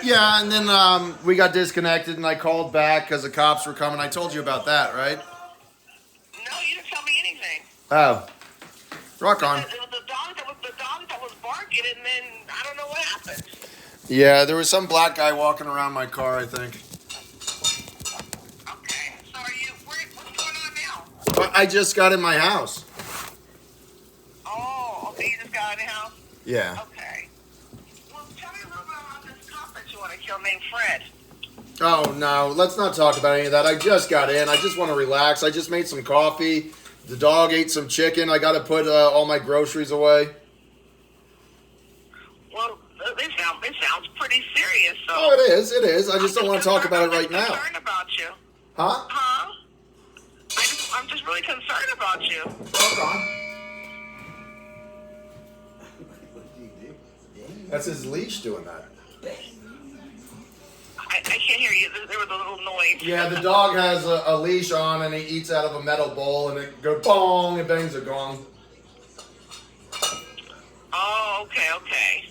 Yeah, and then we got disconnected, and I called back because the cops were coming. I told you about that, right? No, you didn't tell me anything. Oh, rock on. It was the dog that was barking, and then I don't know what happened. Yeah, there was some black guy walking around my car, I think. Okay, so what's going on now? But I just got in my house. Oh, okay, you just got out of the house? Yeah. Okay. Well, tell me a little bit about this cop that you want to kill named Fred. Oh, no, let's not talk about any of that. I just got in. I just want to relax. I just made some coffee. The dog ate some chicken. I got to put all my groceries away. Well, it sounds pretty serious. So Oh, it is. It is. I just don't want to talk about it right I'm now. concerned about you. Huh? Huh? I'm just really concerned about you. Rock on. That's his leash doing that. I can't hear you. There was a little noise. Yeah, the dog has a leash on and he eats out of a metal bowl and it goes bong and bangs a gong. Oh, okay.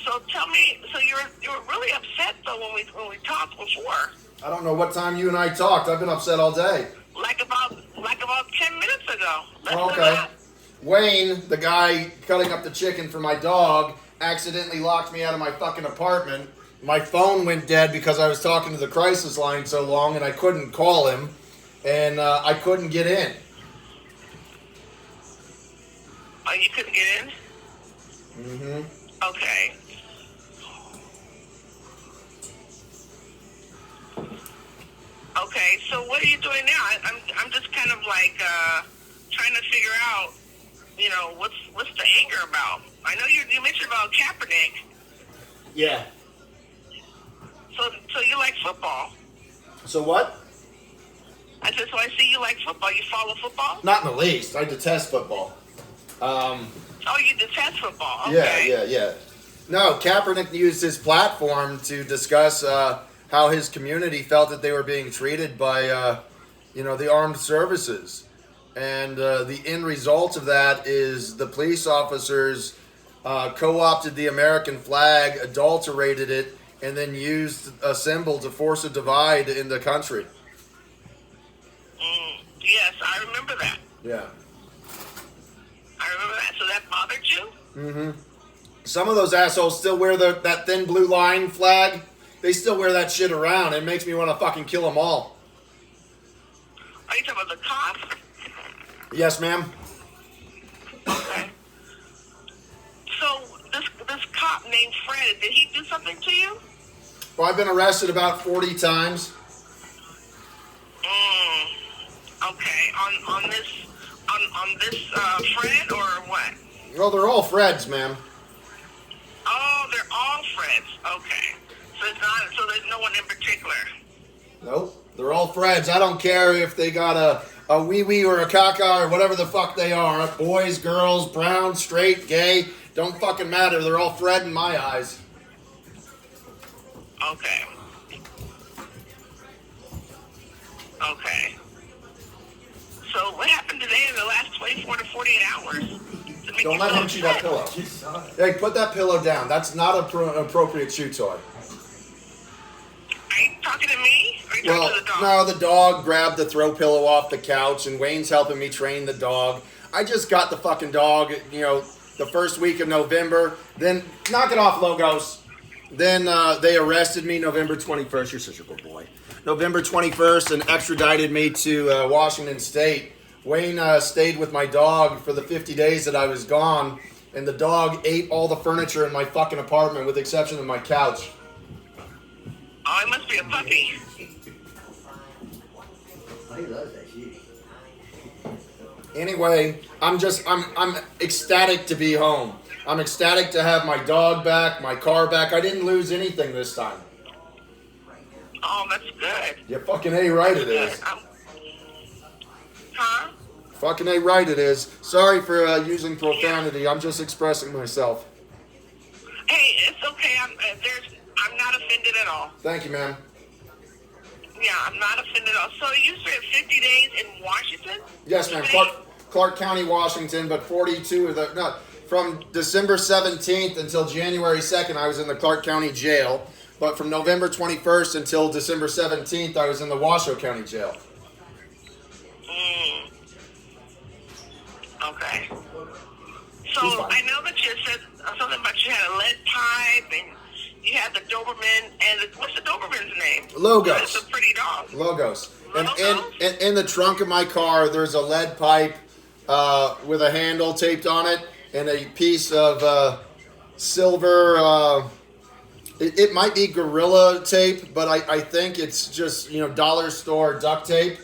So tell me, so you were really upset though when we talked before. I don't know what time you and I talked. I've been upset all day. Like about 10 minutes ago. Less than Okay. that. Wayne, the guy cutting up the chicken for my dog, accidentally locked me out of my fucking apartment. My phone went dead because I was talking to the crisis line so long and I couldn't call him. And I couldn't get in. Oh, you couldn't get in? Mm-hmm. Okay. Okay, so what are you doing now? I'm just kind of like trying to figure out, what's the anger about? I know you mentioned about Kaepernick. Yeah. So you like football? So what? I said, so I see you like football. You follow football? Not in the least. I detest football. Oh, you detest football. Okay. Yeah. No, Kaepernick used his platform to discuss how his community felt that they were being treated by, the armed services. And the end result of that is the police officers co-opted the American flag, adulterated it, and then used a symbol to force a divide in the country. Yes, I remember that. Yeah. I remember that. So that bothered you? Mm-hmm. Some of those assholes still wear that thin blue line flag. They still wear that shit around. It makes me want to fucking kill them all. Are you talking about the cops? Yes, ma'am. Okay. So this cop named Fred, did he do something to you? Well, I've been arrested about 40 times. Okay. On this Fred or what? Well, they're all Freds, ma'am. Oh, they're all Freds. Okay. So it's not. So there's no one in particular. Nope. They're all Freds. I don't care if they got a wee-wee or a caca or whatever the fuck they are. Boys, girls, brown, straight, gay. Don't fucking matter. They're all Fred in my eyes. Okay. Okay. So what happened today in the last 24 to 48 hours? Don't let him chew that pillow. Hey, put that pillow down. That's not an appropriate chew toy. Are you talking to me? Or are you talking to the dog? No, the dog grabbed the throw pillow off the couch, and Wayne's helping me train the dog. I just got the fucking dog, the first week of November. Then, knock it off, Logos. Then they arrested me November 21st. You're such a good boy. November 21st and extradited me to Washington State. Wayne stayed with my dog for the 50 days that I was gone, and the dog ate all the furniture in my fucking apartment with the exception of my couch. Oh, it must be a puppy. He loves that shit. Anyway, I'm ecstatic to be home. I'm ecstatic to have my dog back, my car back. I didn't lose anything this time. Oh, that's good. Yeah, fucking A right it is. Huh? Fucking A right it is. Sorry for using profanity. I'm just expressing myself. Hey, it's okay. I'm not offended at all. Thank you, ma'am. Yeah, I'm not offended at all. So you spent 50 days in Washington? Yes, ma'am. Clark County, Washington, but 42 of the... No, from December 17th until January 2nd, I was in the Clark County Jail. But from November 21st until December 17th, I was in the Washoe County Jail. Mm. Okay. So He's fine. I know that you said something about you had a lead pipe and you had the Doberman. And what's the Doberman's name? Logos. It's a pretty dog. Logos. And Logos? in the trunk of my car, there's a lead pipe with a handle taped on it and a piece of silver. It might be Gorilla tape, but I think it's just, dollar store duct tape.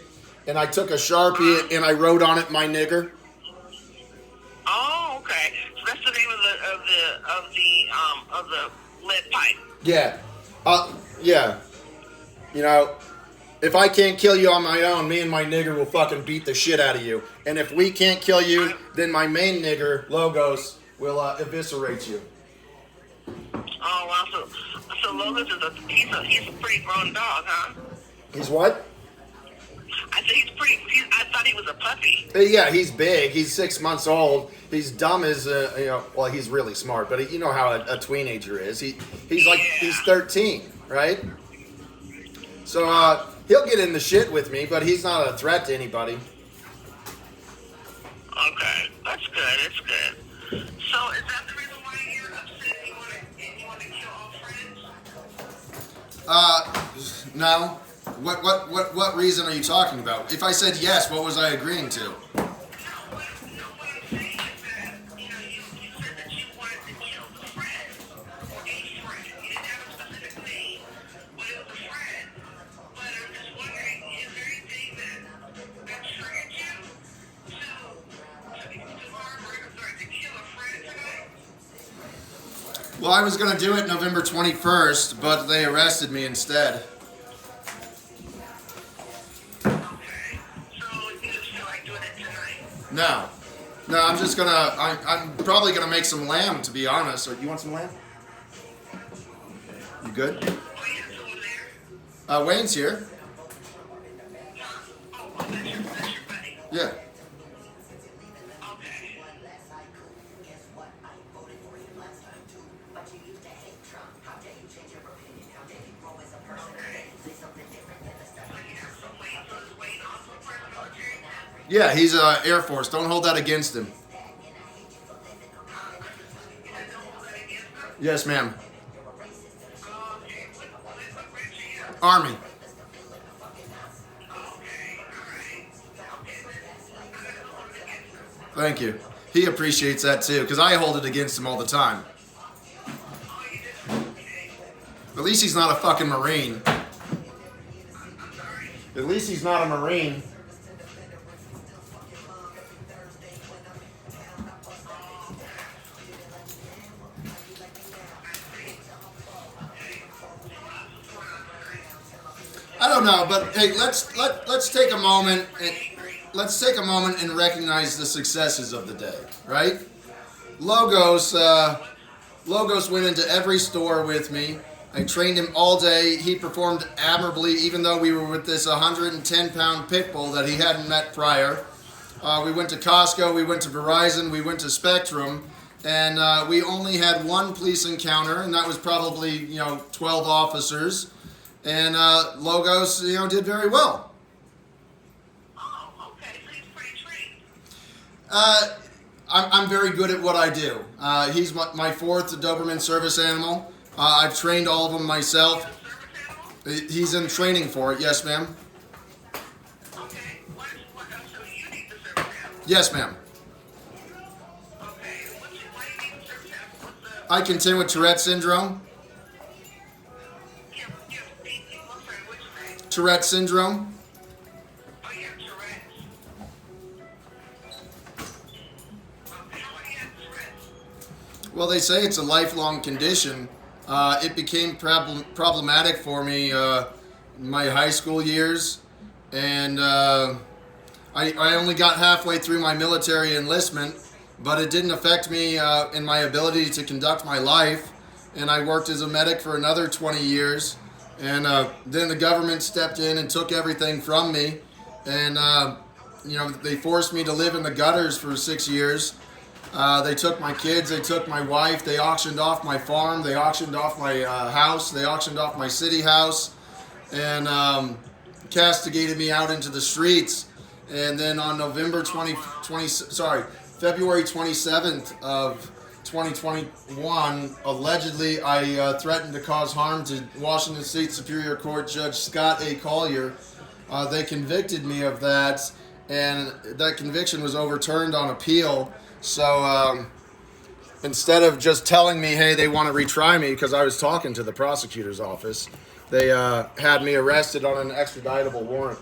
And I took a Sharpie and I wrote on it, "My nigger." Oh, okay. So that's the name of the lead pipe. Yeah. Yeah. If I can't kill you on my own, me and my nigger will fucking beat the shit out of you. And if we can't kill you, then my main nigger, Logos, will eviscerate you. Oh wow. So Logos is he's a pretty grown dog, huh? He's what? I said I thought he was a puppy. Yeah, he's big. He's 6 months old. He's dumb as well, he's really smart, but you know how a teenager is. He's 13, right? So he'll get in the shit with me, but he's not a threat to anybody. Okay, that's good. It's good. So is that the reason why you're upset? You want to kill all friends? No. What reason are you talking about? If I said yes, what was I agreeing to? No, what I'm saying is that you said that you wanted to kill the friend or a friend. You didn't have a specific name, but it was a friend. But I'm just wondering, is there anything that triggered you to kill a friend tonight? Well, I was going to do it November 21st, but they arrested me instead. No, I'm just gonna. I'm probably gonna make some lamb, to be honest. Or you want some lamb? You good? Wayne's here. Yeah. Yeah, he's Air Force. Don't hold that against him. Yes, ma'am. Army. Thank you. He appreciates that too, because I hold it against him all the time. At least he's not a fucking Marine. At least he's not a Marine. I don't know, but hey, let's take a moment and recognize the successes of the day, right? Logos went into every store with me. I trained him all day. He performed admirably, even though we were with this 110-pound pit bull that he hadn't met prior. We went to Costco, we went to Verizon, we went to Spectrum, and we only had one police encounter, and that was probably 12 officers. And Logos, did very well. Oh, okay. So he's pretty trained. I'm very good at what I do. He's my fourth Doberman service animal. I've trained all of them myself. He's in training for it. Yes, ma'am. Okay. So you need the service animal? Yes, ma'am. Okay. Why do you need the service animal? I contend with Tourette syndrome. Tourette syndrome. Oh, yeah, Tourette's. How long do you have Tourette's? Well, they say it's a lifelong condition. It became problematic for me in my high school years, and I only got halfway through my military enlistment, but it didn't affect me in my ability to conduct my life, and I worked as a medic for another 20 years. And then the government stepped in and took everything from me. And, they forced me to live in the gutters for 6 years. They took my kids, they took my wife, they auctioned off my farm, they auctioned off my house, they auctioned off my city house, and castigated me out into the streets. And then on February 27th of 2021, allegedly I threatened to cause harm to Washington State Superior Court Judge Scott A. Collier. They convicted me of that, and that conviction was overturned on appeal. So instead of just telling me, hey, they want to retry me because I was talking to the prosecutor's office, they had me arrested on an extraditable warrant.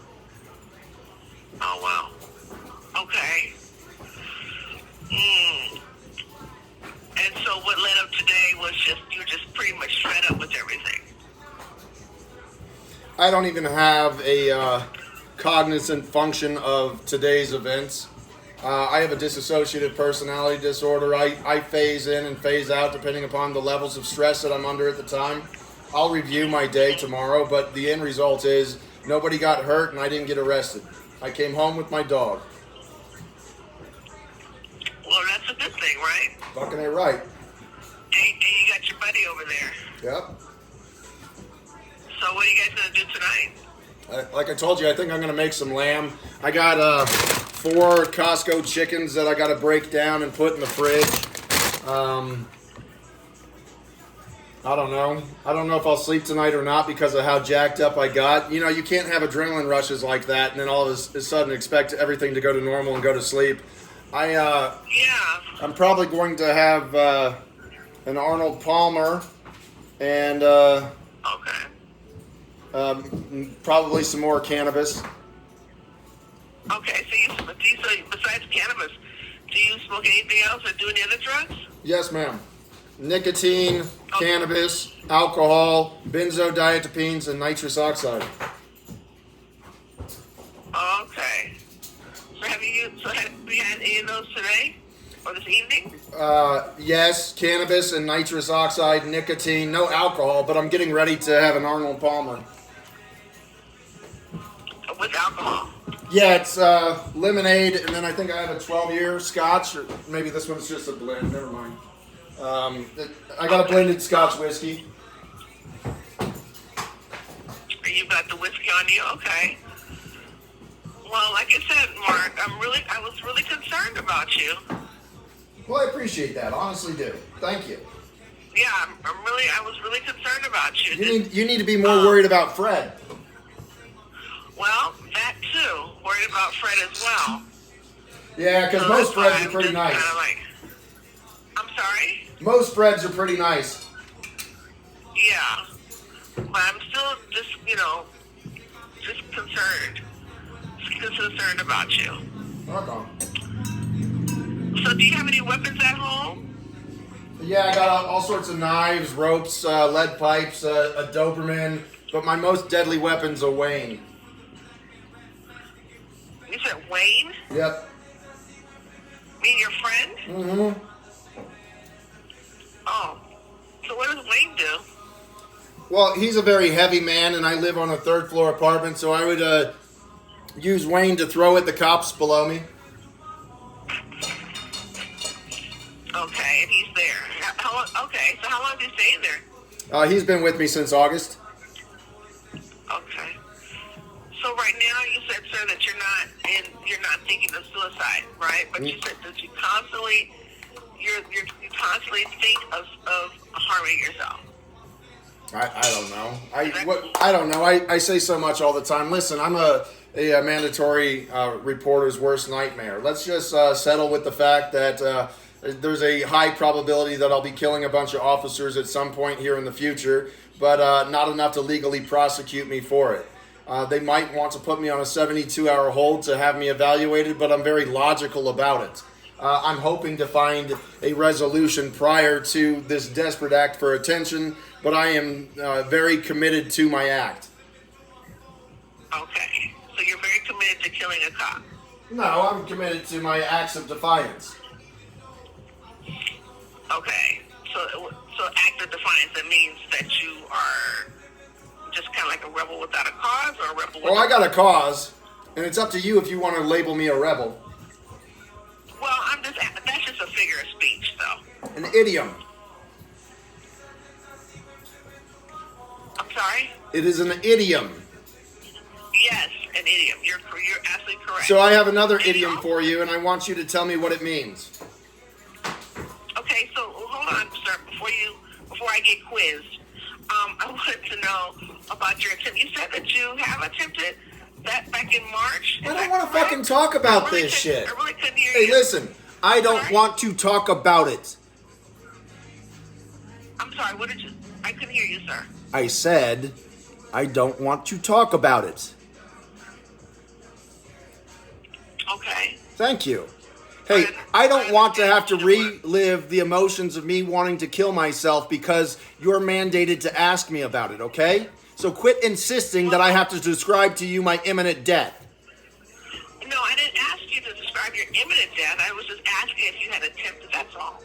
Oh, wow. Okay. And so what led up today was just, you're just pretty much fed up with everything. I don't even have a cognizant function of today's events. I have a dissociative personality disorder. I phase in and phase out depending upon the levels of stress that I'm under at the time. I'll review my day tomorrow, but the end result is nobody got hurt and I didn't get arrested. I came home with my dog. Well, that's a good thing, right? Fucking A right. And you got your buddy over there. Yep. So what are you guys going to do tonight? Like I told you, I think I'm going to make some lamb. I got 4 Costco chickens that I got to break down and put in the fridge. I don't know. I don't know if I'll sleep tonight or not because of how jacked up I got. You know, you can't have adrenaline rushes like that and then all of a sudden expect everything to go to normal and go to sleep. I'm probably going to have an Arnold Palmer and probably some more cannabis. Okay, so besides cannabis, do you smoke anything else or do any other drugs? Yes, ma'am. Nicotine, cannabis, alcohol, benzodiazepines, and nitrous oxide. Okay. So have you had any of those today or this evening? Yes, cannabis and nitrous oxide, nicotine, no alcohol, but I'm getting ready to have an Arnold Palmer. With alcohol? Yeah, it's lemonade, and then I think I have a 12-year Scotch, or maybe this one's just a blend. Never mind. I got a blended Scotch whiskey. You've got the whiskey on you, okay? Well, like I said, Mark, I was really concerned about you. Well, I appreciate that. Honestly, do. Thank you. Yeah, I was really concerned about you. You need to be more worried about Fred. Well, that too. Worried about Fred as well. Yeah, because most Freds are pretty nice. I'm sorry? Most Freds are pretty nice. Yeah. But I'm still just concerned. Concerned about you. Okay. So do you have any weapons at home? Yeah, I got all sorts of knives, ropes, lead pipes, a Doberman, but my most deadly weapon's a Wayne. You said Wayne? Yep. Me, your friend? Mm-hmm. Oh. So what does Wayne do? Well, he's a very heavy man, and I live on a 3rd floor apartment, so I would use Wayne to throw at the cops below me. Okay, and he's there. Okay, so how long is he staying there? He's been with me since August. Okay. So right now you said, sir, that you're not thinking of suicide, right? But you said that you constantly think of harming yourself. I don't know. I don't know. I say so much all the time. Listen, I'm a mandatory reporter's worst nightmare. Let's just settle with the fact that there's a high probability that I'll be killing a bunch of officers at some point here in the future, but not enough to legally prosecute me for it. They might want to put me on a 72-hour hold to have me evaluated, but I'm very logical about it. I'm hoping to find a resolution prior to this desperate act for attention, but I am very committed to my act. Okay. So you're very committed to killing a cop? No, I'm committed to my acts of defiance. Okay. So act of defiance, that means that you are just kind of like a rebel without a cause, or a rebel with Well, I got a cause, and it's up to you if you want to label me a rebel. Well, that's just a figure of idiom. I'm sorry? It is an idiom. Yes, an idiom. You're absolutely correct. So I have another idiom for you, and I want you to tell me what it means. Okay, so hold on, sir. Before I get quizzed, I wanted to know about your attempt. You said that you have attempted that back in March. I don't want to fucking talk about this shit. I really couldn't hear Hey, you. listen. I don't Sorry? want to talk about it. I'm sorry. What did you? I couldn't hear you, sir. I said I don't want to talk about it. Okay. Thank you. Hey, I don't want to have to relive the emotions of me wanting to kill myself because you're mandated to ask me about it, okay? So quit insisting that I have to describe to you my imminent death. No, I didn't ask you to describe your imminent death. I was just asking if you had attempted. That's all.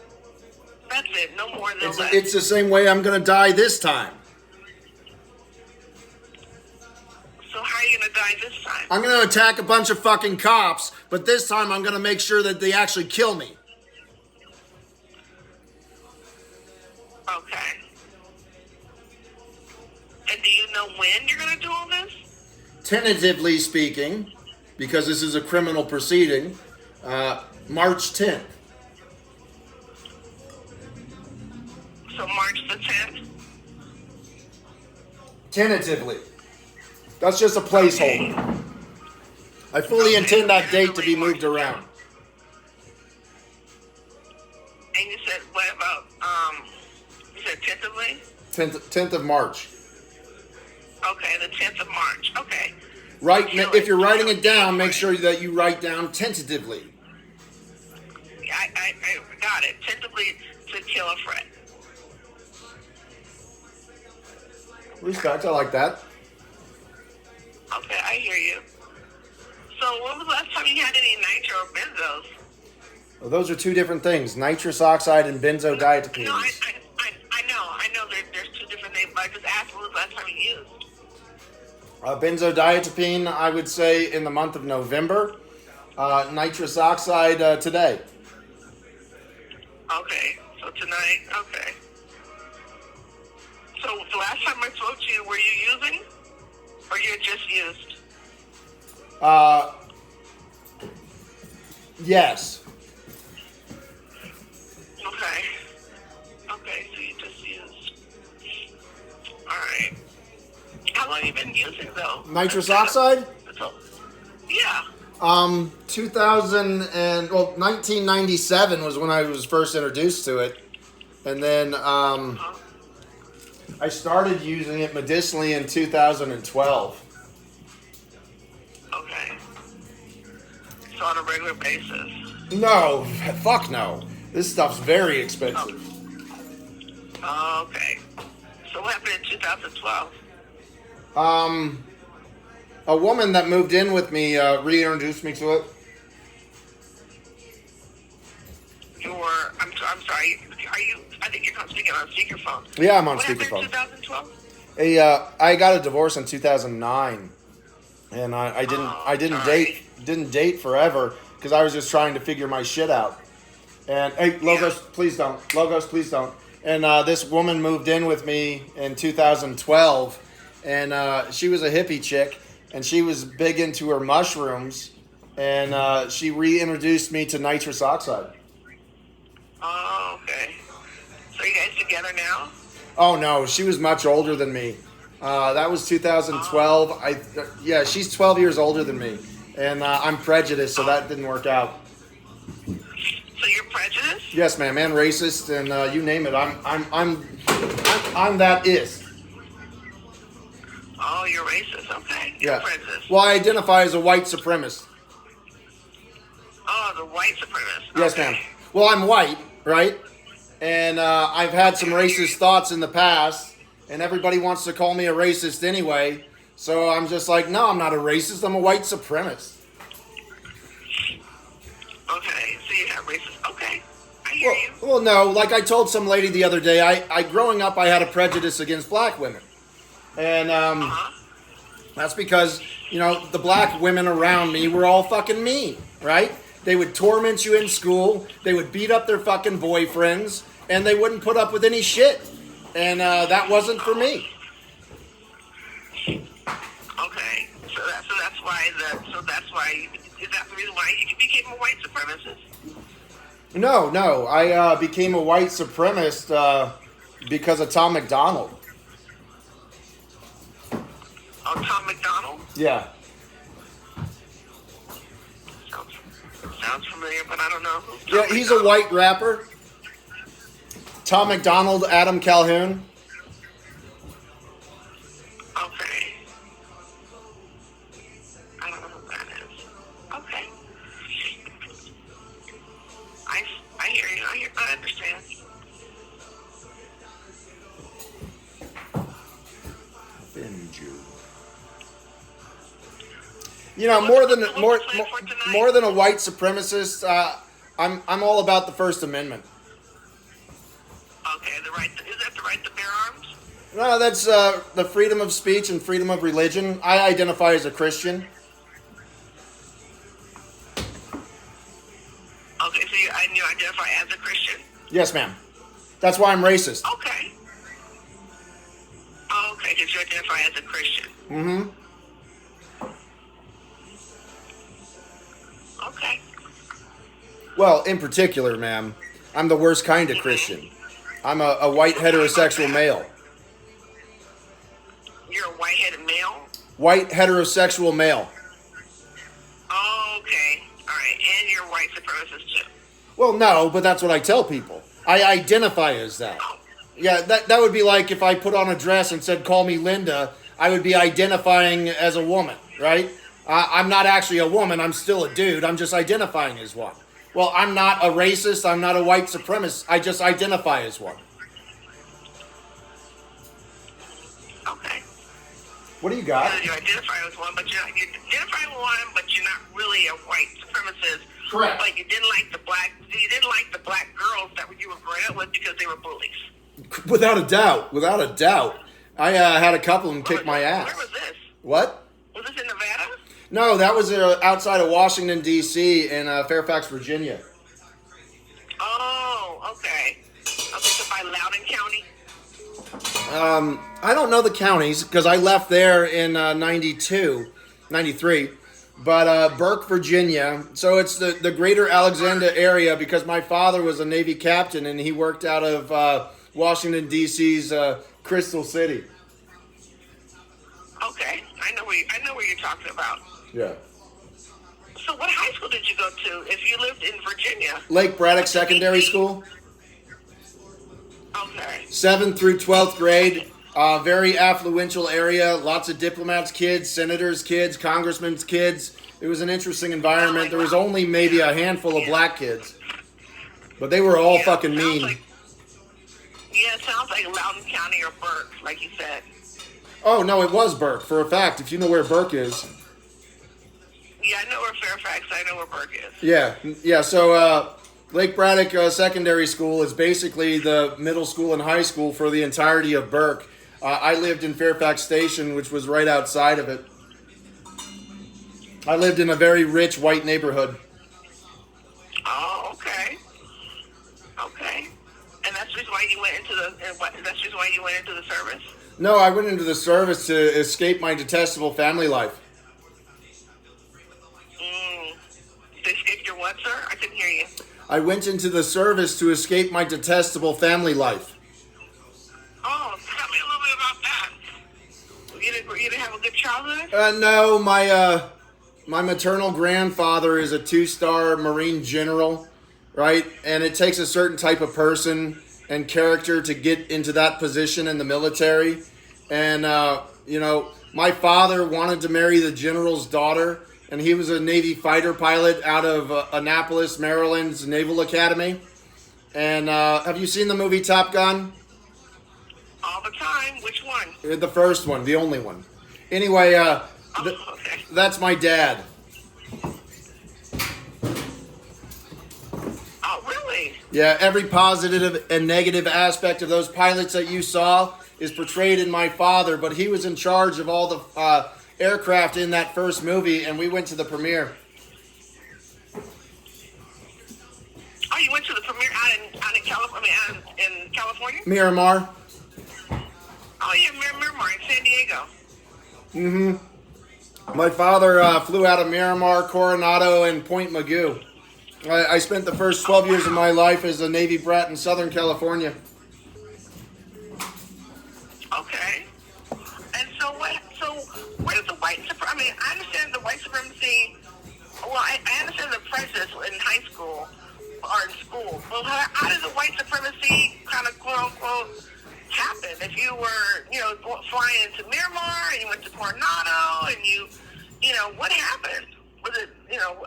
That's it. No more, no less. It's the same way I'm going to die this time. So how are you gonna die this time? I'm going to attack a bunch of fucking cops, but this time I'm going to make sure that they actually kill me. Okay. And do you know when you're gonna do all this? Tentatively speaking, because this is a criminal proceeding, March 10th. So March the 10th? Tentatively. That's just a placeholder. I fully intend that date to be moved around. And you said, what about, you said tentatively? 10th of March. Okay, the 10th of March. Okay. If you're writing it down, make sure that you write down tentatively. I got it. Tentatively to kill a friend. Respect, I like that. Okay, I hear you. So when was the last time you had any nitro or benzos? Well, those are two different things: nitrous oxide and benzodiazepines. No, I know there's two different names, but I just asked when was the last time you used? Benzodiazepine, I would say, in the month of November. Nitrous oxide today. Okay, so tonight, okay. So the last time I spoke to you, were you using? Or you had just used? Yes. Okay. Okay, so you just used. Alright. How long have you been using though? Nitrous oxide? Yeah. 1997 was when I was first introduced to it. And then I started using it medicinally in 2012. Okay. So on a regular basis. No, fuck no. This stuff's very expensive. Oh, okay. So what happened in 2012? A woman that moved in with me reintroduced me to it. I'm sorry. Are you? I think you're speaking on speakerphone. Yeah, I'm on What speakerphone. happened in 2012? I got a divorce in 2009, and I didn't sorry. date forever because I was just trying to figure my shit out. And hey, Logos, please don't. Logos, please don't. And this woman moved in with me in 2012, and she was a hippie chick, and she was big into her mushrooms, and she reintroduced me to nitrous oxide. Oh, okay. So you guys together now? Oh no, she was much older than me. That was 2012. Yeah, she's 12 years older than me, and I'm prejudiced, so that didn't work out. So you're prejudiced? Yes, ma'am, and racist, and you name it. I'm that is. Oh, you're racist. Okay. You're Yeah. prejudiced. Well, I identify as a white supremacist. Oh, the white supremacist. Yes, Okay. ma'am. Well, I'm white, right? And I've had some racist thoughts in the past, and everybody wants to call me a racist anyway. So I'm just like, no, I'm not a racist. I'm a white supremacist. Okay. So you have racist. Okay. I hear you. Well, no. Like I told some lady the other day, I growing up, I had a prejudice against black women, and that's because the black women around me were all fucking mean, right? They would torment you in school. They would beat up their fucking boyfriends, and they wouldn't put up with any shit. And that wasn't for me. Okay, so that's why is that the reason why you became a white supremacist? No. I became a white supremacist because of Tom McDonald. Oh, Tom McDonald? Yeah. Sounds familiar, but I don't know who. Yeah, he's a white rapper. Tom McDonald, Adam Calhoun. Okay. I don't know who that is. Okay. I hear you. I understand. You know, more than a white supremacist, I'm all about the First Amendment. Okay, is that the right to bear arms? No, that's the freedom of speech and freedom of religion. I identify as a Christian. Okay, so you identify as a Christian? Yes, ma'am. That's why I'm racist. Okay. Oh, okay, because you identify as a Christian. Mm-hmm. Okay. Well, in particular, ma'am, I'm the worst kind of Christian. I'm a white heterosexual male. You're a white-headed male? White heterosexual male. Oh, okay. All right, and you're a white supremacist too. Well, no, but that's what I tell people. I identify as that. Oh. Yeah, that would be like if I put on a dress and said, call me Linda, I would be identifying as a woman, right? I'm not actually a woman, I'm still a dude, I'm just identifying as one. Well, I'm not a racist, I'm not a white supremacist, I just identify as one. Okay. What do you got? You identify as one, but you identify as one, but you're not really a white supremacist. Correct. Like you didn't like the black girls that you were growing up with because they were bullies. Without a doubt. I had a couple of them kick my ass. Where was this? What? Was this in Nevada? No, that was outside of Washington, D.C. in Fairfax, Virginia. Oh, okay. Okay, so by Loudoun County? I don't know the counties because I left there in 93. But Burke, Virginia. So it's the greater Alexandria area because my father was a Navy captain and he worked out of Washington, D.C.'s Crystal City. Okay, I know where you're talking about. Yeah. So what high school did you go to if you lived in Virginia? Lake Braddock Secondary School. Okay. 7th through 12th grade. Very affluential area. Lots of diplomats' kids, senators' kids, congressmen's kids. It was an interesting environment. There was only maybe a handful of black kids. But they were all fucking mean. It sounds like Loudoun County or Burke, like you said. Oh, no, it was Burke, for a fact, if you know where Burke is. Yeah, I know where Fairfax, I know where Burke is. Yeah, so Lake Braddock Secondary School is basically the middle school and high school for the entirety of Burke. I lived in Fairfax Station, which was right outside of it. I lived in a very rich white neighborhood. Oh, okay. Okay. And that's the reason why you went into the service? No, I went into the service to escape my detestable family life. To escape your what, sir? I couldn't hear you. I went into the service to escape my detestable family life. Oh, tell me a little bit about that. You didn't have a good childhood? No, my maternal grandfather is a 2-star Marine general, right? And it takes a certain type of person and character to get into that position in the military. And, my father wanted to marry the general's daughter, and he was a Navy fighter pilot out of Annapolis, Maryland's Naval Academy. And have you seen the movie Top Gun? All the time. Which one? The first one, the only one. Anyway, Okay. that's my dad. Oh, really? Yeah, every positive and negative aspect of those pilots that you saw is portrayed in my father, but he was in charge of all the aircraft in that first movie, and we went to the premiere. you went to the premiere out in California. Out in California. Miramar. Oh yeah, Miramar in San Diego. My father flew out of Miramar, Coronado, and Point Mugu. I spent the first 12 years of my life as a Navy brat in Southern California. Okay. And so what? So where does the white supremacy? I mean, I understand the white supremacy. Well, I understand the prejudice in high school or in school. Well, how does the white supremacy kind of quote unquote happen? If you were, flying into Miramar and you went to Coronado and what happened? Was it,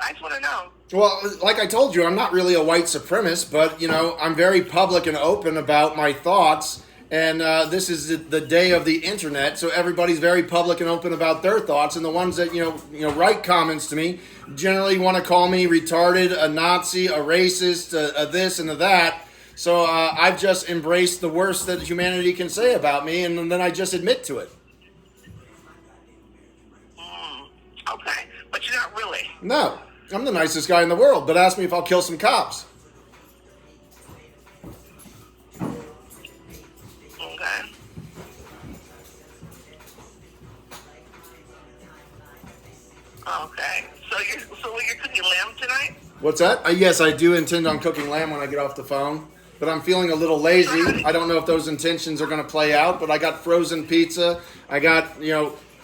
I just want to know. Well, like I told you, I'm not really a white supremacist, but, I'm very public and open about my thoughts. And this is the day of the internet, so everybody's very public and open about their thoughts. And the ones that, write comments to me generally want to call me retarded, a Nazi, a racist, a this and a that. So I've just embraced the worst that humanity can say about me, and then I just admit to it. Okay, but you're not really. No, I'm the nicest guy in the world, but ask me if I'll kill some cops. Okay. Okay. So you're cooking lamb tonight? What's that? Yes, I do intend on cooking lamb when I get off the phone, but I'm feeling a little lazy. I don't know if those intentions are going to play out, but I got frozen pizza. I got,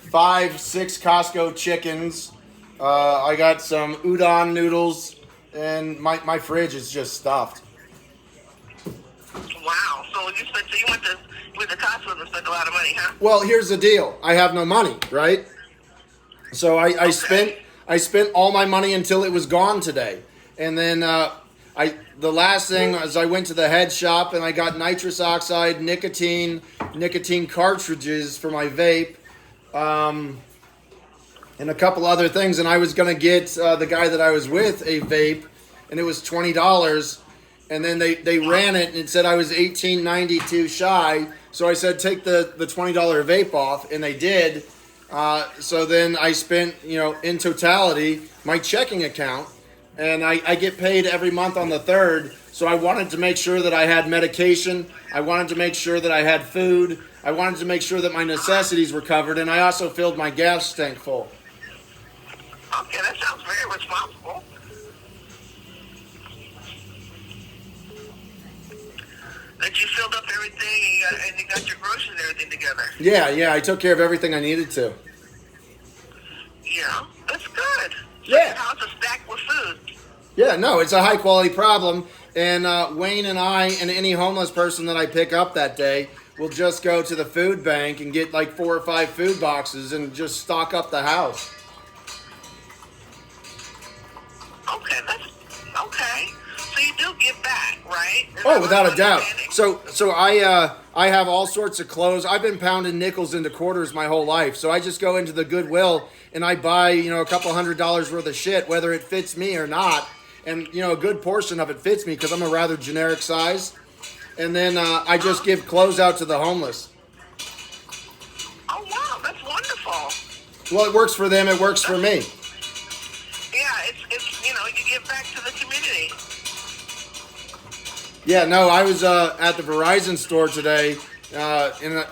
5, 6 Costco chickens. I got some udon noodles, and my fridge is just stuffed. Wow. So you went to Costco and spent a lot of money, huh? Well, here's the deal. I have no money, right? So I spent all my money until it was gone today. And then the last thing is I went to the head shop and I got nitrous oxide, nicotine cartridges for my vape, and a couple other things. And I was going to get the guy that I was with a vape, and it was $20. And then they ran it and it said I was $18.92 shy. So I said, take the $20 vape off, and they did. So then I spent, in totality, my checking account, and I get paid every month on the 3rd. So I wanted to make sure that I had medication. I wanted to make sure that I had food. I wanted to make sure that my necessities were covered, and I also filled my gas tank full. Okay, that sounds very responsible. That you filled up everything and you got your groceries and everything together. Yeah, I took care of everything I needed to. Yeah, that's good. So Yeah. your house is stacked with food. Yeah, no, it's a high quality problem. And Wayne and I and any homeless person that I pick up that day will just go to the food bank and get like 4 or 5 food boxes and just stock up the house. Okay, that's okay. So you do give back, right? Oh, without a doubt. So I have all sorts of clothes. I've been pounding nickels into quarters my whole life. So I just go into the Goodwill and I buy, a couple $100 worth of shit, whether it fits me or not. And, a good portion of it fits me because I'm a rather generic size. And then I just give clothes out to the homeless. Oh, wow, that's wonderful. Well, it works for them. It works for me. Yeah, it's you give back to the community. Yeah, no, I was at the Verizon store today, and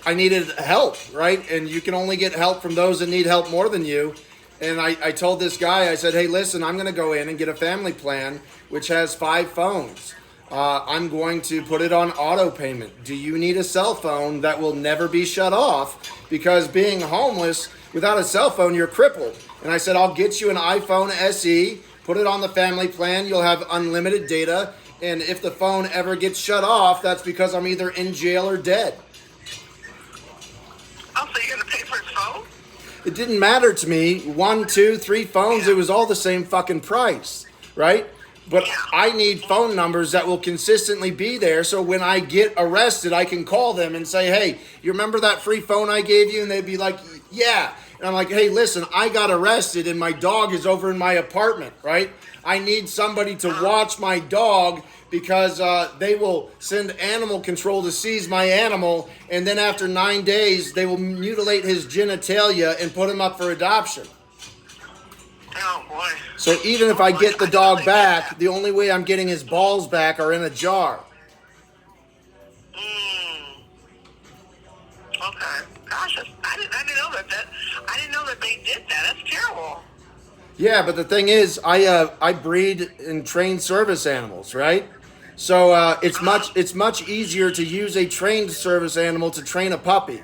I needed help, right? And you can only get help from those that need help more than you. And I told this guy, I said, hey, listen, I'm going to go in and get a family plan, which has 5 phones. I'm going to put it on auto payment. Do you need a cell phone that will never be shut off? Because being homeless without a cell phone, you're crippled. And I said, I'll get you an iPhone SE, put it on the family plan. You'll have unlimited data. And if the phone ever gets shut off, that's because I'm either in jail or dead. Oh, so you're going to pay for his phone? It didn't matter to me. 1, 2, 3 phones. It was all the same fucking price, right? But I need phone numbers that will consistently be there so when I get arrested, I can call them and say, hey, you remember that free phone I gave you? And they'd be like, yeah. And I'm like, hey, listen, I got arrested and my dog is over in my apartment, right? I need somebody to watch my dog because they will send animal control to seize my animal. And then after 9 days, they will mutilate his genitalia and put him up for adoption. Oh boy. So even if I get the dog back, the only way I'm getting his balls back are in a jar. Mm. Okay. Gosh, I didn't know that. I didn't know that they did that. That's terrible. Yeah, but the thing is, I breed and train service animals, right? So it's much easier to use a trained service animal to train a puppy.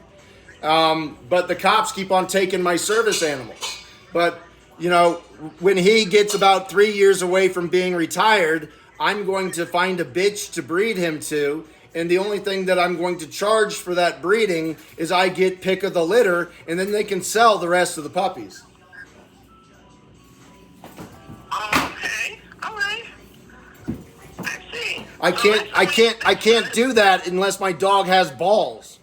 But the cops keep on taking my service animals. But when he gets about 3 years away from being retired, I'm going to find a bitch to breed him to. And the only thing that I'm going to charge for that breeding is I get pick of the litter, and then they can sell the rest of the puppies. Oh, okay. All right. I see. I can't do that unless my dog has balls.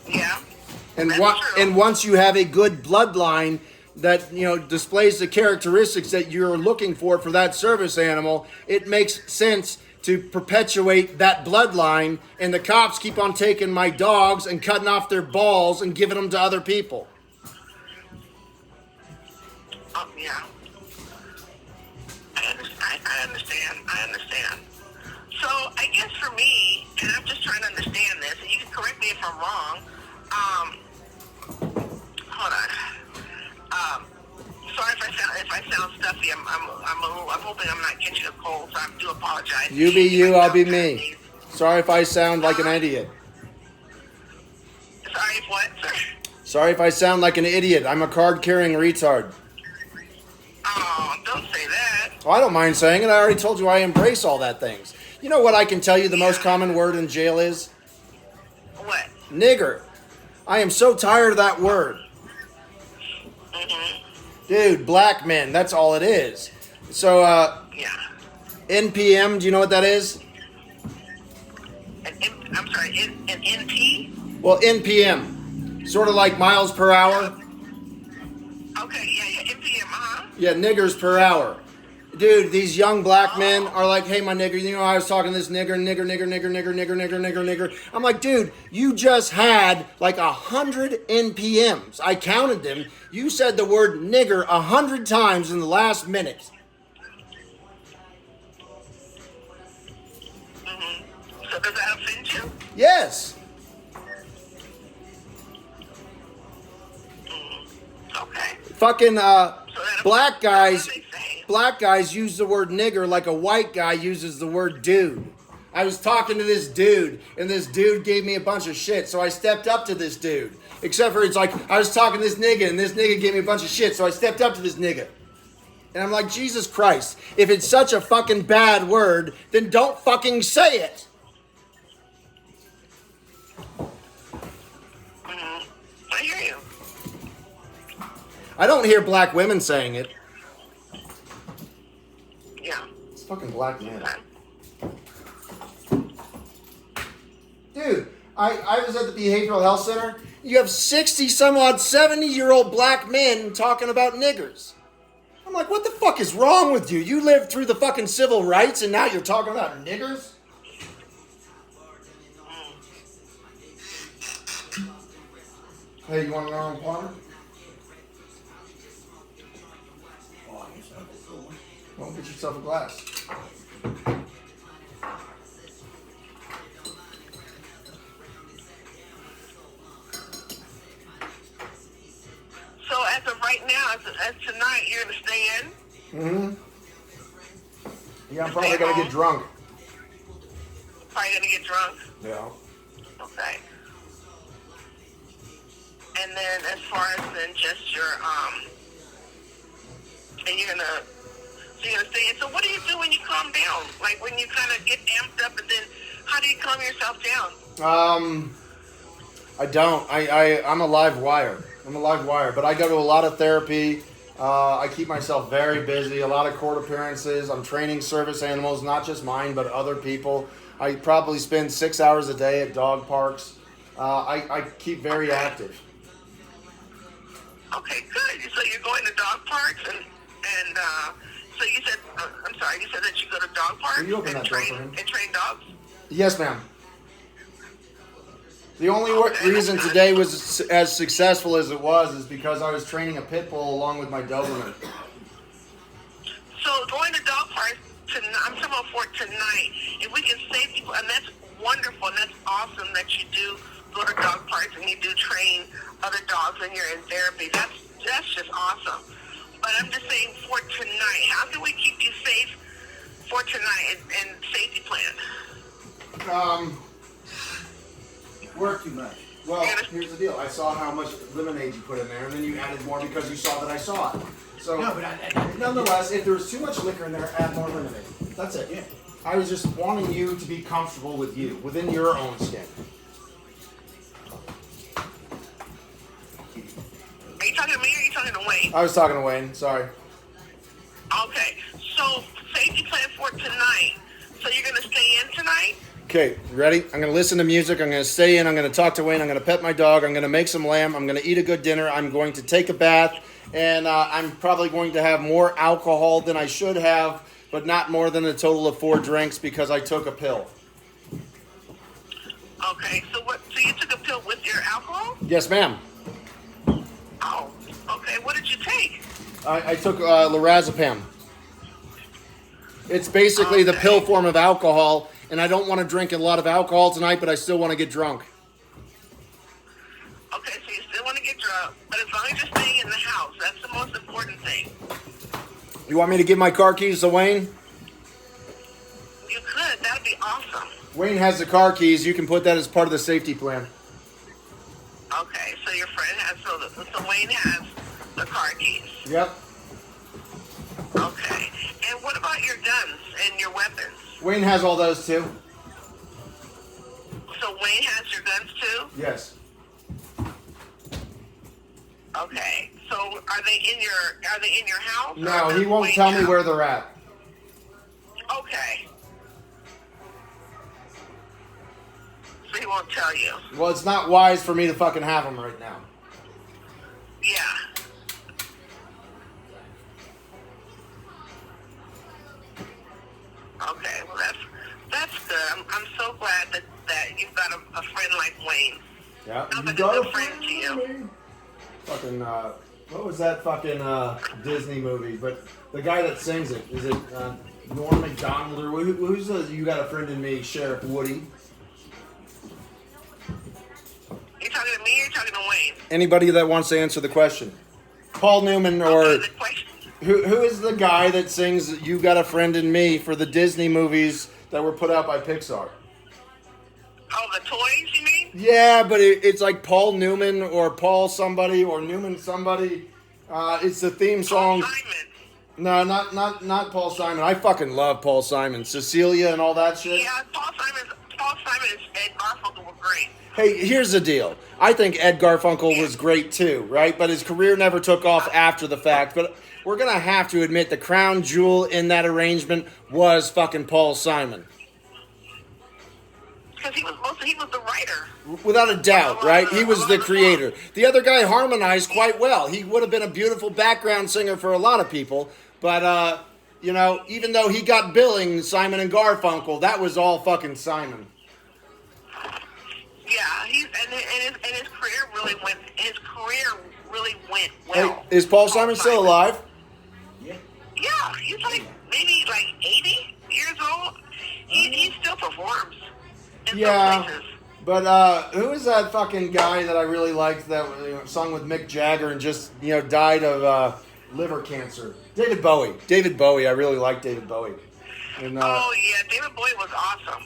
Yeah. And That's true. and once you have a good bloodline that displays the characteristics that you're looking for that service animal, it makes sense to perpetuate that bloodline. And the cops keep on taking my dogs and cutting off their balls and giving them to other people. Yeah. I understand. I understand. So I guess for me, and I'm just trying to understand this, and you can correct me if I'm wrong. Hold on. Sorry if I sound stuffy. I'm hoping I'm not catching a cold, so I do apologize. You be you, I'll be me. Sorry if I sound like an idiot. Sorry if what, sir? Sorry if I sound like an idiot. I'm a card-carrying retard. Oh, don't say that. Well, I don't mind saying it. I already told you I embrace all that things. You know what I can tell you the most common word in jail is? What? Nigger. I am so tired of that word. Mm-hmm. Dude, black men, that's all it is. So, Yeah. NPM, do you know what that is? I'm sorry, an NP? Well, NPM. Sort of like miles per hour. Okay, yeah, NPM, Yeah, niggers per hour. Dude, these young black men are like, hey, my nigger, I was talking to this nigger. I'm like, dude, you just had like 100 NPMs. I counted them. You said the word nigger 100 times in the last minute. Mm-hmm. So does that offend you? Yes. Okay. Fucking black What are guys. they saying? Black guys use the word nigger like a white guy uses the word dude. I was talking to this dude, and this dude gave me a bunch of shit, so I stepped up to this dude. Except for it's like, I was talking to this nigga, and this nigga gave me a bunch of shit, so I stepped up to this nigga. And I'm like, Jesus Christ, if it's such a fucking bad word, then don't fucking say it. Mm-hmm. I hear you. I don't hear black women saying it. Yeah. It's fucking black men. Okay. Dude, I was at the behavioral health center. You have 60 some odd 70-year-old black men talking about niggers. I'm like, what the fuck is wrong with you? You lived through the fucking civil rights and now you're talking about niggers? Hey, you want an arm water? Well, get yourself a glass. So as of right now, as tonight, you're gonna stay in? Mm-hmm. Yeah, I'm probably gonna get drunk. Probably gonna get drunk? Yeah. Okay. And then as far as then just your, and you're gonna stay in. So what do you do when you calm down? Like when you kind of get amped up, and then how do you calm yourself down? I don't. I'm a live wire. I'm a live wire, but I go to a lot of therapy. I keep myself very busy, a lot of court appearances. I'm training service animals, not just mine, but other people. I probably spend 6 hours a day at dog parks. I keep very active. Okay, good. So you're going to dog parks, and so you said, I'm sorry, you said that you go to dog parks Will you open and that door for him? train dogs? Yes, ma'am. The only reason today was as successful as it was is because I was training a pit bull along with my Doberman. So going to dog parks tonight, I'm talking about for tonight. If we can save people, and that's wonderful, and that's awesome that you do go to dog parks and you do train other dogs and you're in therapy. That's just awesome. But I'm just saying for tonight, how can we keep you safe for tonight and safety plan? Work too much. Well, here's the deal. I saw how much lemonade you put in there, and then you added more because you saw that I saw it. So, No, but nonetheless, if there's too much liquor in there, add more lemonade. That's it. Yeah. I was just wanting you to be comfortable with you, within your own skin. Are you talking to me or are you talking to Wayne? I was talking to Wayne. Sorry. Okay. So safety plan for tonight. So you're going to stay in tonight? Okay, ready? I'm going to listen to music. I'm going to stay in. I'm going to talk to Wayne. I'm going to pet my dog. I'm going to make some lamb. I'm going to eat a good dinner. I'm going to take a bath. And I'm probably going to have more alcohol than I should have, but not more than a total of 4 drinks because I took a pill. Okay. So you took a pill with your alcohol? Yes, ma'am. Oh, okay. What did you take? I took lorazepam. It's basically the Okay. pill form of alcohol, and I don't want to drink a lot of alcohol tonight, but I still want to get drunk. Okay, so you still want to get drunk, but as long as you're staying in the house, that's the most important thing. You want me to give my car keys to Wayne? You could. That'd be awesome. Wayne has the car keys. You can put that as part of the safety plan. Okay, so your friend has, so Wayne has the car keys. Yep. Okay. And what about your guns and your weapons? Wayne has all those too. So Wayne has your guns too? Yes. Okay. So are they in your house? No, or he won't Wayne's tell me house? where they're at. Okay. So he won't tell you. Well, it's not wise for me to fucking have them right now. Yeah. Okay, well that's good. I'm so glad that you've got a friend like Wayne. Yeah. Sounds You like a got good a friend to you. Fucking, what was that fucking Disney movie? But the guy that sings it, is it Norm Macdonald or who's the You Got a Friend in Me, Sheriff Woody? You talking to me or you talking to Wayne? Anybody that wants to answer the question. Paul Newman or Okay, the question. who is the guy that sings You Got a Friend in Me for the Disney movies that were put out by Pixar? Oh, the toys, you mean? Yeah, but it's like Paul Newman or Paul somebody or Newman somebody. It's the theme Paul song. Simon. No, not Paul Simon. I fucking love Paul Simon. Cecilia and all that shit. Yeah, Paul Simon and Ed Garfunkel were great. Hey, here's the deal. I think Ed Garfunkel was great too, right? But his career never took off after the fact. But we're gonna have to admit the crown jewel in that arrangement was fucking Paul Simon. Because he was the writer. Without a doubt, right? He was the creator. The other guy harmonized quite well. He would have been a beautiful background singer for a lot of people. But, even though he got billing Simon and Garfunkel, that was all fucking Simon. Yeah, his career really went well. Hey, is Paul Simon still alive? Yeah. Yeah, he's maybe 80 years old. He still performs in some places. But who is that fucking guy that I really liked that sung with Mick Jagger and just died of liver cancer? David Bowie. David Bowie. I really like David Bowie. And Oh yeah, David Bowie was awesome.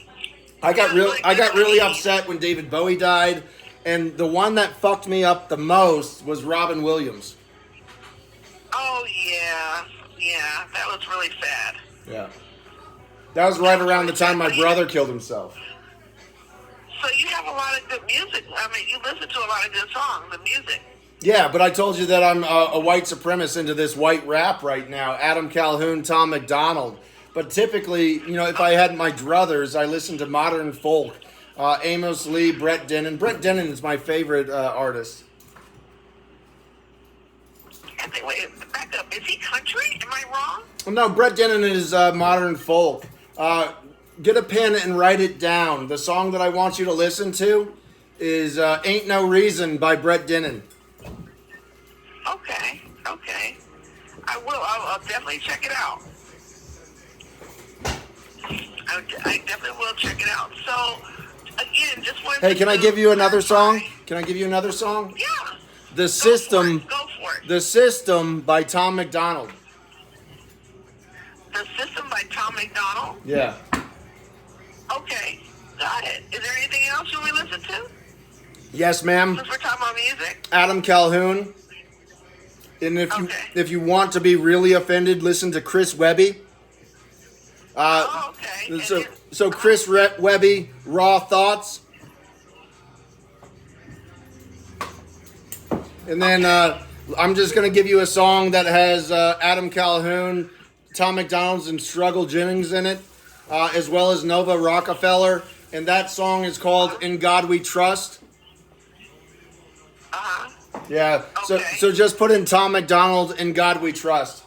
I got really upset when David Bowie died, and the one that fucked me up the most was Robin Williams. Oh yeah, that was really sad. Yeah. That was right around the time my brother killed himself. So you have a lot of good music. I mean, you listen to a lot of good songs, the music. Yeah, but I told you that I'm a white supremacist into this white rap right now. Adam Calhoun, Tom McDonald. But typically, if I had my druthers, I listen to modern folk. Amos Lee, Brett Dennen. Brett Dennen is my favorite artist. Wait, back up. Is he country? Am I wrong? No, Brett Dennen is modern folk. Get a pen and write it down. The song that I want you to listen to is Ain't No Reason by Brett Dennen. Okay. Okay. I will. I'll definitely check it out. I definitely will check it out. So, again, just wanted Hey, to can I give you another song? clarify- Can I give you another song? Yeah. The System. Go for it. The System by Tom McDonald. The System by Tom McDonald. Yeah. Okay. Got it. Is there anything else you want me to listen to? Yes, ma'am. Since we're talking about music. Adam Calhoun. And Okay. if you want to be really offended, listen to Chris Webby. Oh, okay. And So then- Chris Webby, Raw Thoughts. And then I'm just gonna give you a song that has Adam Calhoun, Tom McDonald's, and Struggle Jennings in it, as well as Nova Rockefeller. And that song is called "In God We Trust." Uh-huh. Yeah. Okay. So just put in Tom McDonald, "In God We Trust."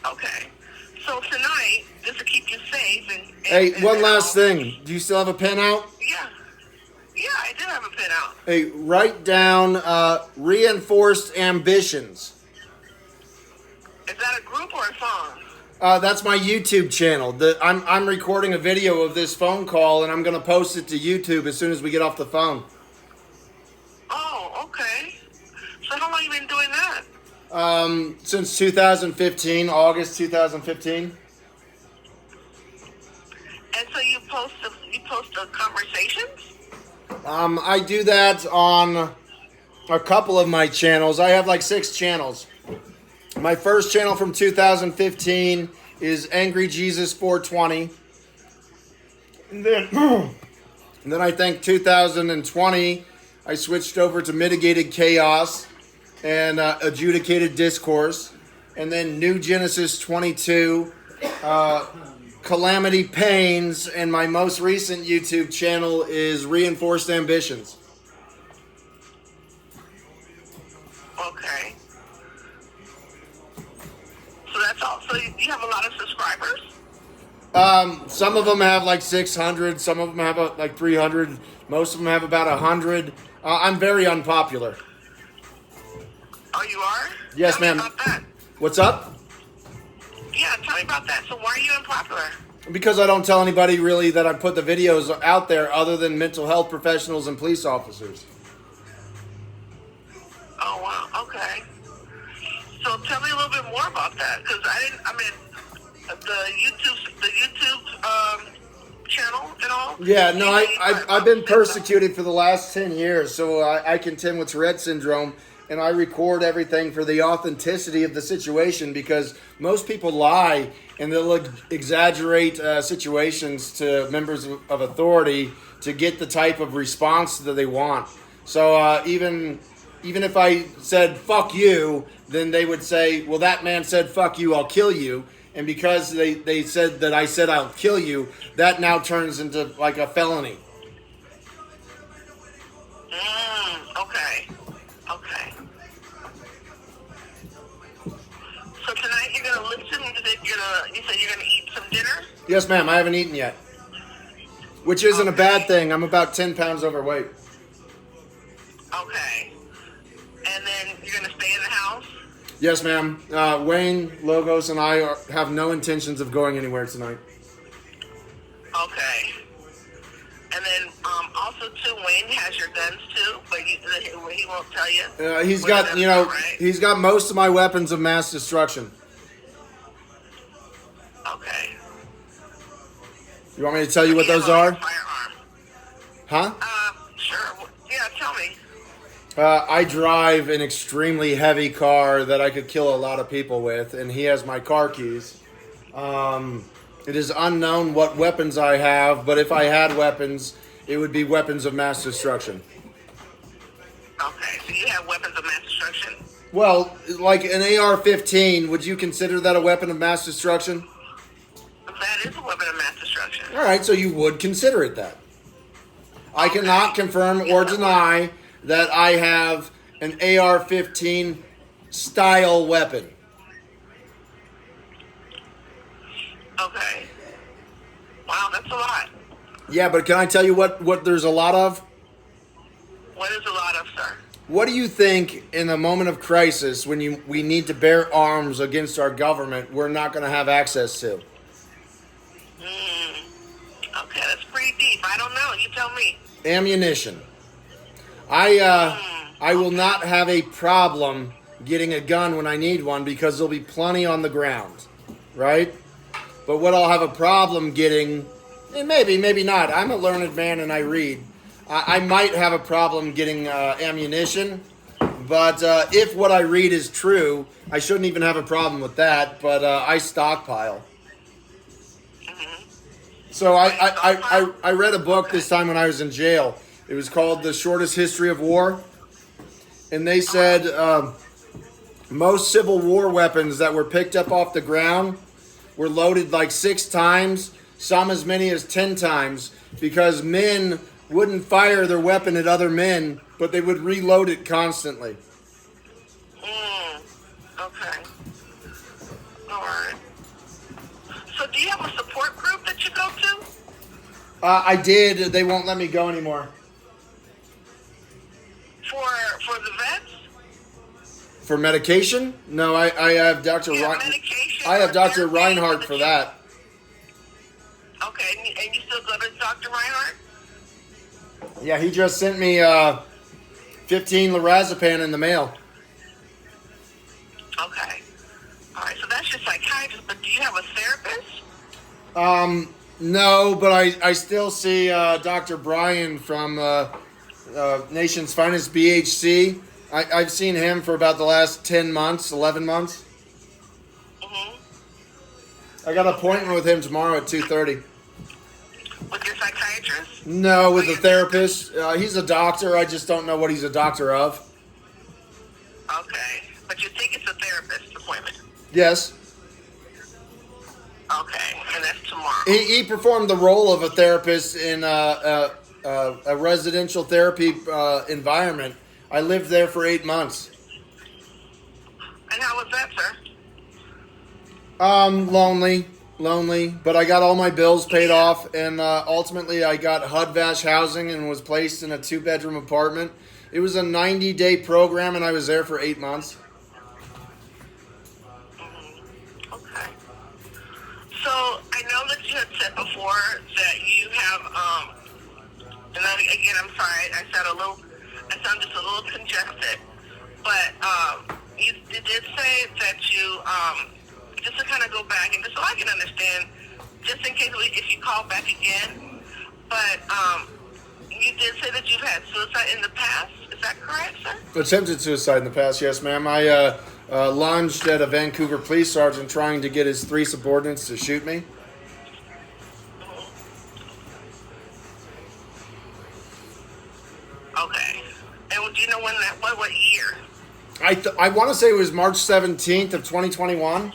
Okay. So tonight, just to keep you safe and Hey, and- one and last all- thing. Do you still have a pen out? Yeah. Yeah, I do have a pen out. Hey, write down Reinforced Ambitions. Is that a group or a song? That's my YouTube channel. I'm recording a video of this phone call, and I'm gonna post it to YouTube as soon as we get off the phone. Oh, okay. So how long you been doing that? Since 2015, August 2015. And so you post the conversations? I do that on a couple of my channels. I have like 6 channels. My first channel from 2015 is Angry Jesus 420. And then, and then I think 2020, I switched over to Mitigated Chaos and Adjudicated Discourse. And then New Genesis 22, Calamity Pains, and my most recent YouTube channel is Reinforced Ambitions. Okay. So that's all. So you have a lot of subscribers? Some of them have like 600, some of them have like 300, most of them have about 100. I'm very unpopular. Oh, you are? Yes, Tell me ma'am. about that. What's up? Yeah, tell me about that. So why are you unpopular? Because I don't tell anybody really that I put the videos out there other than mental health professionals and police officers. Oh, wow. Okay. So tell me a little bit more about that, because the YouTube channel and all. Yeah, no, You I've been persecuted for the last 10 years, so I contend with Tourette syndrome, and I record everything for the authenticity of the situation, because most people lie and they'll exaggerate situations to members of authority to get the type of response that they want. So even if I said fuck you, then they would say, well, that man said fuck you, I'll kill you. And because they said that I said I'll kill you, that now turns into like a felony. Okay. Okay. So tonight you're gonna listen. You said you're gonna eat some dinner. Yes, ma'am, I haven't eaten yet. Which isn't a bad thing. I'm about 10 pounds overweight. Okay. And then you're gonna stay in the house. Yes, ma'am. Wayne, Logos, and I have no intentions of going anywhere tonight. Okay. And then also too, Wayne has your guns too, but he won't tell you. He's Whether got, that's you know, right. he's got most of my weapons of mass destruction. Okay. You want me to tell you what He has those a are? Firearm. Huh? Sure. Yeah, tell me. I drive an extremely heavy car that I could kill a lot of people with, and he has my car keys. It is unknown what weapons I have, but if I had weapons, it would be weapons of mass destruction. Okay, so you have weapons of mass destruction. Well, like an AR-15, would you consider that a weapon of mass destruction? That is a weapon of mass destruction. All right, so you would consider it that. I cannot confirm or deny that I have an AR-15 style weapon. Okay. Wow, that's a lot. Yeah, but can I tell you what there's a lot of? What is a lot of, sir? What do you think in a moment of crisis when we need to bear arms against our government we're not going to have access to? Okay, that's pretty deep. I don't know. You tell me. Ammunition. I will not have a problem getting a gun when I need one because there'll be plenty on the ground, right? But what I'll have a problem getting, and maybe not. I'm a learned man and I read. I might have a problem getting ammunition, but if what I read is true, I shouldn't even have a problem with that. But I stockpile. So I read a book this time when I was in jail. It was called The Shortest History of War. And they said most Civil War weapons that were picked up off the ground were loaded like 6 times, some as many as 10 times, because men wouldn't fire their weapon at other men, but they would reload it constantly. Okay. All right. So do you have a support group that you go to? I did. They won't let me go anymore. For the vets? For medication? No, I have Dr. Medication. I have or Dr. therapy Reinhardt that for you- that. Okay, and you still go to Dr. Reinhardt? Yeah, he just sent me 15 lorazepam in the mail. Okay. All right, so that's your psychiatrist, but do you have a therapist? No, but I still see Dr. Brian from Nation's Finest BHC. I've seen him for about the last 10 months, 11 months. I got an appointment with him tomorrow at 2:30. With your psychiatrist? No, with a therapist. He's a doctor. I just don't know what he's a doctor of. Okay. But you think it's a therapist appointment? Yes. Okay, and that's tomorrow. He performed the role of a therapist in a residential therapy environment. I lived there for 8 months. And how was that, sir? Lonely, but I got all my bills paid off, and ultimately I got HUD-VASH housing and was placed in a 2-bedroom apartment. It was a 90-day program, and I was there for 8 months. Okay. So I know that you had said before that you have, and again, I'm sorry, I sound just a little congested, but you did say that you, just to kind of go back and just so I can understand, just in case if you call back again, but you did say that you've had suicide in the past. Is that correct, sir? Attempted suicide in the past, yes, ma'am. I lunged at a Vancouver police sergeant trying to get his 3 subordinates to shoot me. Okay. And do you know when that? What year? I want to say it was March 17th of 2021,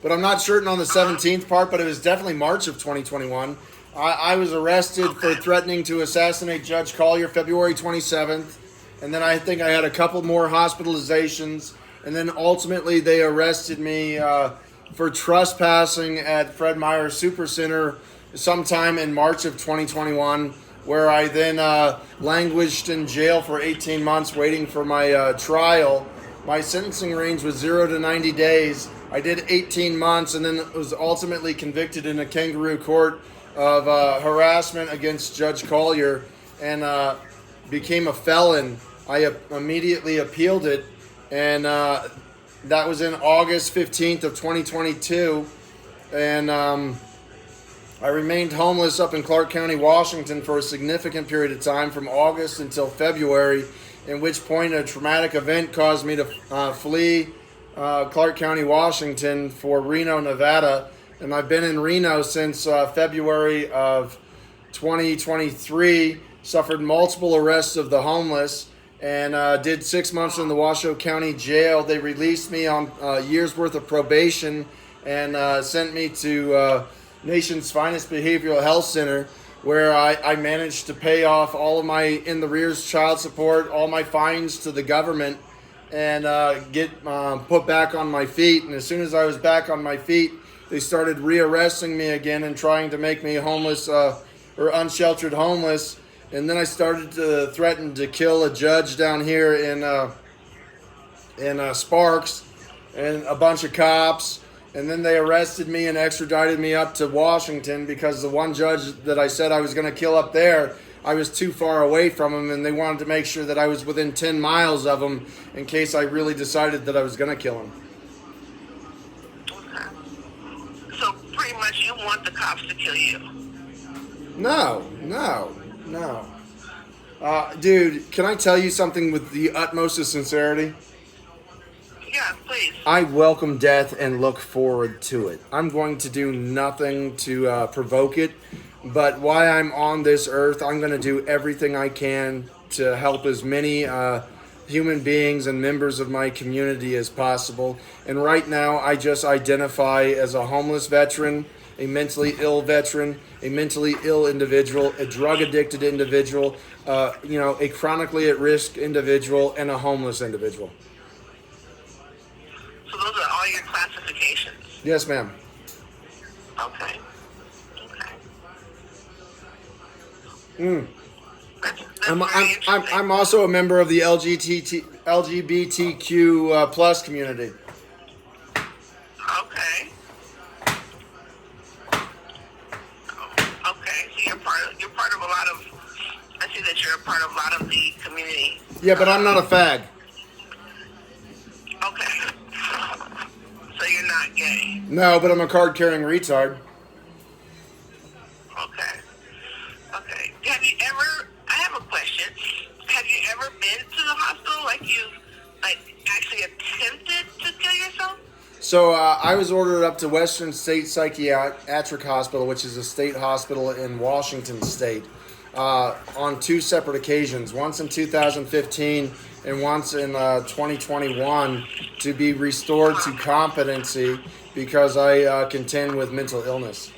but I'm not certain on the 17th part, but it was definitely March of 2021. I was arrested for threatening to assassinate Judge Collier February 27th, and then I think I had a couple more hospitalizations, and then ultimately they arrested me for trespassing at Fred Meyer Supercenter sometime in March of 2021, where I then languished in jail for 18 months waiting for my trial. My sentencing range was 0 to 90 days. I did 18 months and then was ultimately convicted in a kangaroo court of harassment against Judge Collier and became a felon. I immediately appealed it, and that was in August 15th of 2022. And I remained homeless up in Clark County, Washington for a significant period of time from August until February, in which point a traumatic event caused me to flee Clark County, Washington for Reno, Nevada. And I've been in Reno since February of 2023, suffered multiple arrests of the homeless, and did 6 months in the Washoe County Jail. They released me on a year's worth of probation and sent me to Nation's Finest Behavioral Health Center, where I managed to pay off all of my in the rears child support, all my fines to the government, and get put back on my feet. And as soon as I was back on my feet, they started rearresting me again and trying to make me homeless or unsheltered homeless. and then I started to threaten to kill a judge down here in Sparks, and a bunch of cops. And then they arrested me and extradited me up to Washington because the one judge that I said I was going to kill up there, I was too far away from him, and they wanted to make sure that I was within 10 miles of him in case I really decided that I was going to kill him. Okay. So pretty much you want the cops to kill you. No. Dude, can I tell you something with the utmost of sincerity? Yeah, please. I welcome death and look forward to it. I'm going to do nothing to provoke it, but while I'm on this earth, I'm going to do everything I can to help as many human beings and members of my community as possible. And right now, I just identify as a homeless veteran, a mentally ill veteran, a mentally ill individual, a drug-addicted individual, a chronically at-risk individual, and a homeless individual. So those are all your classifications. Yes, ma'am. Okay. That's I'm very interesting. I'm also a member of the LGBTQ plus community. Okay. Okay. So you're part of a lot of. I see that you're a part of a lot of the community. Yeah, but I'm not a fag. Okay. So you're not gay. No, but I'm a card-carrying retard. Okay. Okay. Have you ever? I have a question. Have you ever been to the hospital? Like actually attempted to kill yourself? So I was ordered up to Western State Psychiatric Hospital, which is a state hospital in Washington State, on two separate occasions. Once in 2015 and once in 2021 to be restored to competency because I contend with mental illness.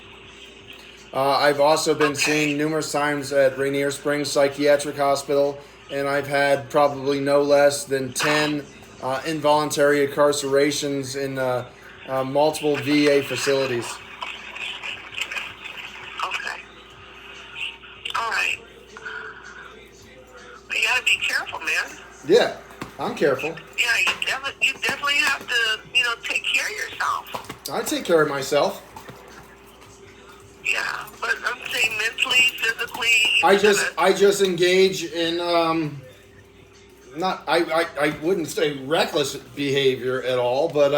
I've also been seen numerous times at Rainier Springs Psychiatric Hospital, and I've had probably no less than 10 involuntary incarcerations in multiple VA facilities. Okay. All right. But you gotta be careful, man. Yeah, I'm careful. Yeah, you definitely have to, take care of yourself. I take care of myself. Yeah, but I'm saying mentally, physically. I just engage in I wouldn't say reckless behavior at all, but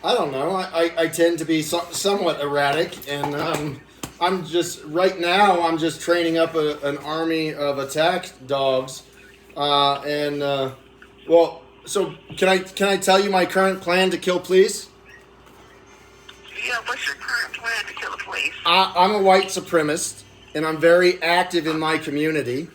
I don't know. I tend to be somewhat erratic, and I'm just training up an army of attack dogs, So can I tell you my current plan to kill police? Yeah, what's your current plan to kill the police? I'm a white supremacist, and I'm very active in my community.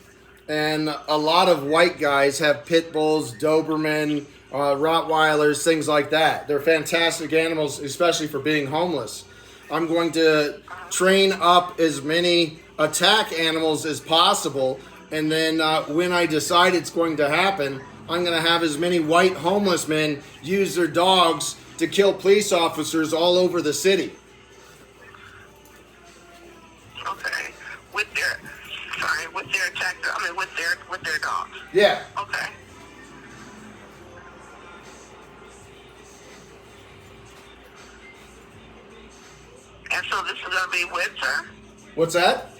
And a lot of white guys have pit bulls, Doberman, Rottweilers, things like that. They're fantastic animals, especially for being homeless. I'm going to train up as many attack animals as possible, and then when I decide it's going to happen, I'm going to have as many white homeless men use their dogs to kill police officers all over the city. Okay. With their dogs. Yeah. Okay. And so this is gonna be when, sir? What's that?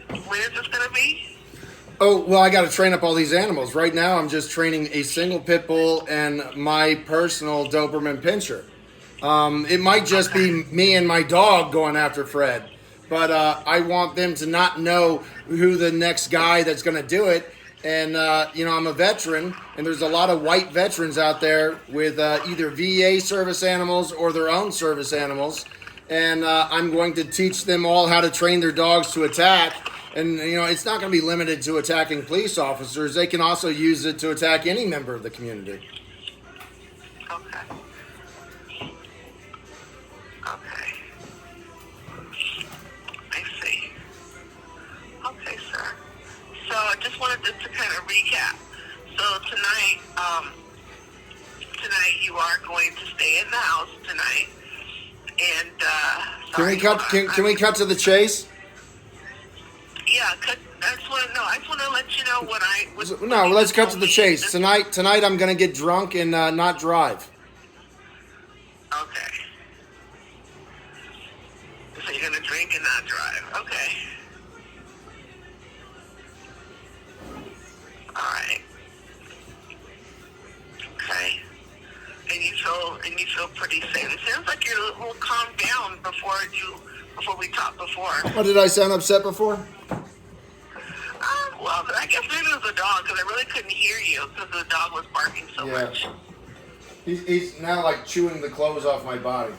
When is this gonna be? Oh, well, I got to train up all these animals. Right now, I'm just training a single pit bull and my personal Doberman pinscher. It might just be me and my dog going after Fred, but I want them to not know who the next guy that's going to do it. And, I'm a veteran, and there's a lot of white veterans out there with either VA service animals or their own service animals. And I'm going to teach them all how to train their dogs to attack. And, it's not going to be limited to attacking police officers. They can also use it to attack any member of the community. Okay. Okay. I see. Okay, sir. So I just wanted to kind of recap. So tonight you are going to stay in the house tonight. And Can we cut to the chase? Yeah, that's No, let's cut to the chase. Tonight I'm gonna get drunk and not drive. Okay. So you're gonna drink and not drive. Okay. Alright. Okay. And you feel pretty safe. It sounds like you're a little calmed down before we talked before. What, did I sound upset before? Well, I guess maybe it was the dog, because I really couldn't hear you because the dog was barking so much. He's now like chewing the clothes off my body.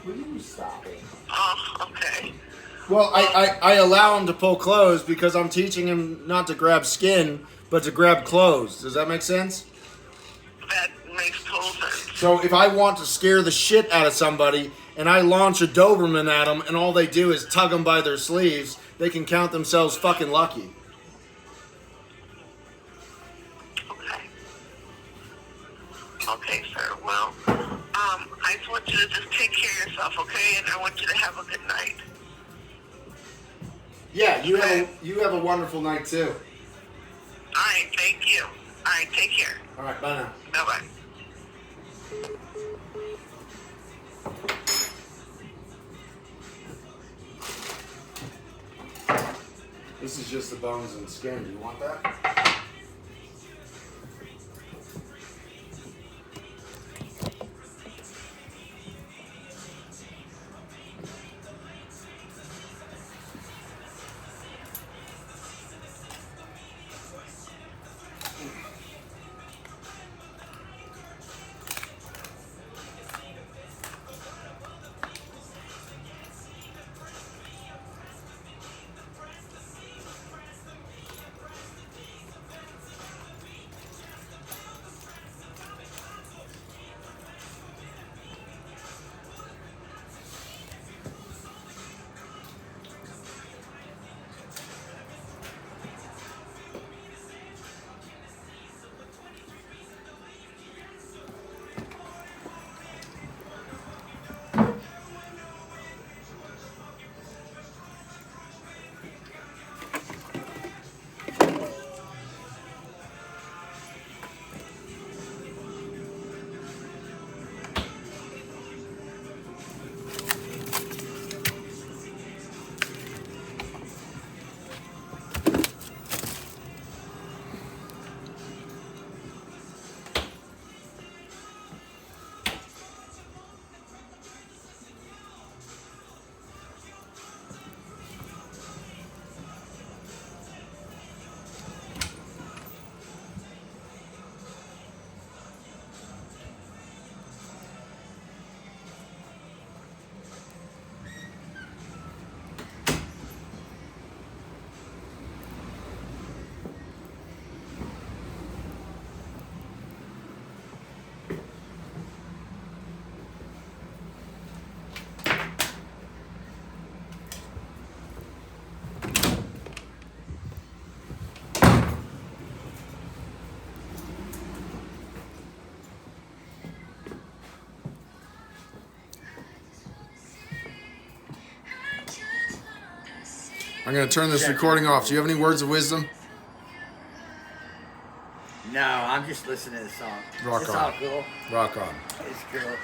Will you stop it? Oh, okay. Well, I allow him to pull clothes because I'm teaching him not to grab skin, but to grab clothes. Does that make sense? That makes total sense. So if I want to scare the shit out of somebody and I launch a Doberman at them and all they do is tug them by their sleeves, they can count themselves fucking lucky. Okay, sir. Well, I just want you to just take care of yourself, okay? And I want you to have a good night. Yeah, you have a wonderful night too. All right, thank you. All right, take care. All right, bye now. Bye-bye. This is just the bones and skin. Do you want that? I'm going to turn this recording off. Do you have any words of wisdom? No, I'm just listening to the song. Rock It's on. all cool. Rock on. It's cool.